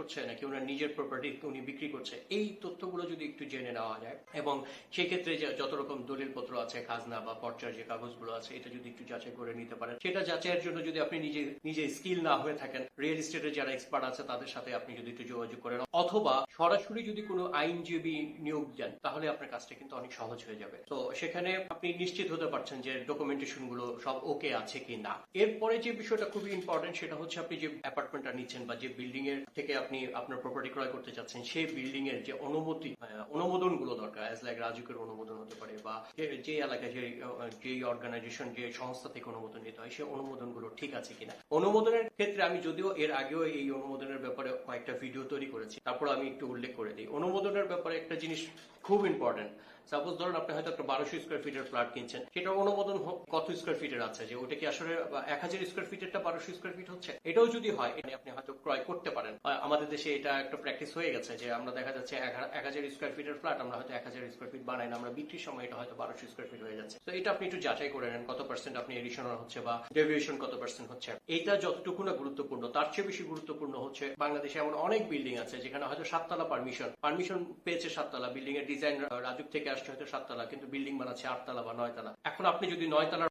করছে নাকি ওনার নিজের প্রপার্টি উনি বিক্রি করছে, এই তথ্যগুলো যদি একটু জেনে নেওয়া যায় এবং সেই ক্ষেত্রে যে যত রকম দলিলপত্র আছে, খাজনা বা পর্চার যে কাগজগুলো আছে, এটা যদি একটু যাচাই করে নিতে পারেন, সেটা যাচাইয়ের জন্য যদি আপনি নিজে স্কিল না হয়ে থাকেন, রিয়েল এস্টেটের যারা এক্সপার্ট আছে তাদের সাথে আপনি যদি একটু যোগাযোগ করেন, অথবা সরাসরি যদি কোনো আইনজীবী নিয়োগ দেন, তাহলে আপনার কাজটা কিন্তু অনেক সহজ হয়ে যাবে। তো সেখানে আপনি নিশ্চিত হতে পারছেন যে ডকুমেন্টেশন গুলো সব ওকে আছে কি না। এরপরে যে বিষয়টা খুবই ইম্পর্টেন্ট, সেটা হচ্ছে আপনি যে অ্যাপার্টমেন্টটা নিচ্ছেন বা যে বিল্ডিং এর থেকে আপনি আপনার প্রপার্টি ক্রয় করতে চাচ্ছেন, সেই বিল্ডিং এর যে অনুমোদন গুলো দরকার, অ্যাজ লাইক রাজুকের অনুমোদন হতে পারে, বা যে এলাকায় যে অর্গানাইজেশন, যে সংস্থা থেকে অনুমোদন নিতে হয়, সেই অনুমোদন গুলো ঠিক আছে কিনা। অনুমোদনের ক্ষেত্রে আমি যদিও এর আগেও এই অনুমোদনের ব্যাপারে কয়েকটা ভিডিও তৈরি করেছি, তারপর আমি একটু উল্লেখ করে দিই। অনুমোদনের ব্যাপারে একটা জিনিস খুব ইম্পর্টেন্ট। সাপোজ ধরুন আপনি হয়তো একটা 1200 স্কোয়ার ফিটের ফ্ল্যাট কিনছেন, সেটার অনুমোদন কত স্কোয়ার ফিটের আছে, যে ওটা কি আসলে 1000 স্কোয়ার ফিটেরটা 1200 স্কোয়ার ফিট হচ্ছে, এটাও যদি হয় আপনি হয়তো ক্রয় করতে পারেন। আমাদের দেশে এটা একটা প্র্যাকটিস হয়ে গেছে যে আমরা দেখা যাচ্ছে 1000 স্কোয়ার ফিটের ফ্ল্যাট আমরা হয়তো 1000 স্কোয়ার ফিট বানাই না, আমরা বিক্রির সময় এটা হয়তো 1200 স্কোয়ার ফিট হয়ে যাচ্ছে। তো এটা আপনি একটু যাচাই করে নেন কত পার্সেন্ট আপনি এডিশনাল হচ্ছে বা ডেভিয়েশন কত পার্সেন্ট হচ্ছে। এটা যতটুকু না গুরুত্বপূর্ণ, তার চেয়ে বেশি গুরুত্বপূর্ণ হচ্ছে বাংলাদেশে এমন অনেক বিল্ডিং আছে যেখানে হয়তো 7 তলা পারমিশন পেয়েছে, 7 তলা বিল্ডিং এর ডিজাইন রাজুক থেকে আসছে হয়তো 7 তলা, কিন্তু বিল্ডিং বানাচ্ছে 8 তলা বা 9 তলা। এখন আপনি যদি 9 তলার